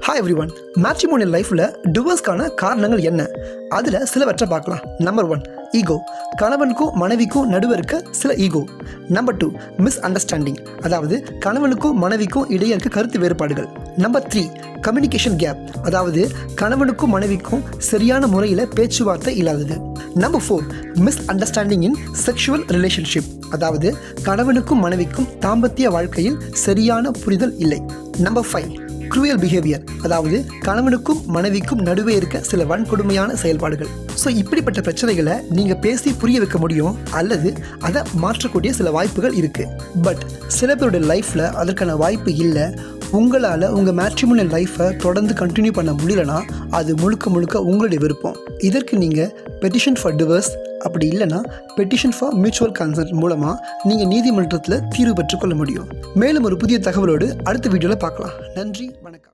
Hi every one. Matrimonial லைஃப்பில் டிவோர்ஸ்க்கான காரணங்கள் என்ன? அதில் சிலவற்றை பார்க்கலாம். Number 1, ego. கணவனுக்கும் மனைவிக்கும் நடுவே இருக்க சில ஈகோ. Number 2, miss understanding. அதாவது கணவனுக்கும் மனைவிக்கும் இடையே இருக்க கருத்து வேறுபாடுகள். Number 3, communication gap. அதாவது கணவனுக்கும் மனைவிக்கும் சரியான முறையில் பேச்சுவார்த்தை இல்லாதது. Number 4, misunderstanding in sexual relationship. அதாவது கணவனுக்கும் மனைவிக்கும் தாம்பத்திய வாழ்க்கையில் சரியான புரிதல் இல்லை. Number 5, cruel behaviour. அதாவது கணவனுக்கும் மனைவிக்கும் நடுவே இருக்க சில வன்கொடுமையான செயல்பாடுகள். ஸோ இப்படிப்பட்ட பிரச்சனைகளை நீங்கள் பேசி புரிய வைக்க முடியும், அல்லது அதை மாற்றக்கூடிய சில வாய்ப்புகள் இருக்குது. பட் சில பேருடைய லைஃப்பில் அதற்கான வாய்ப்பு இல்லை. உங்களால் உங்கள் மேட்ரிமோனியல் லைஃப்பை தொடர்ந்து கண்டினியூ பண்ண முடியலனா அது முழுக்க முழுக்க உங்களுடைய விருப்பம். இதற்கு நீங்கள் பெட்டிஷன் ஃபார் டிவோர்ஸ், அப்படி இல்லைனா பெட்டிஷன் ஃபார் மியூச்சுவல் கன்சென்ட் மூலமாக நீங்கள் நீதிமன்றத்தில் தீர்வு பெற்றுக்கொள்ள முடியும். மேலும் ஒரு புதிய தகவலோடு அடுத்த வீடியோவில் பார்க்கலாம். நன்றி, வணக்கம்.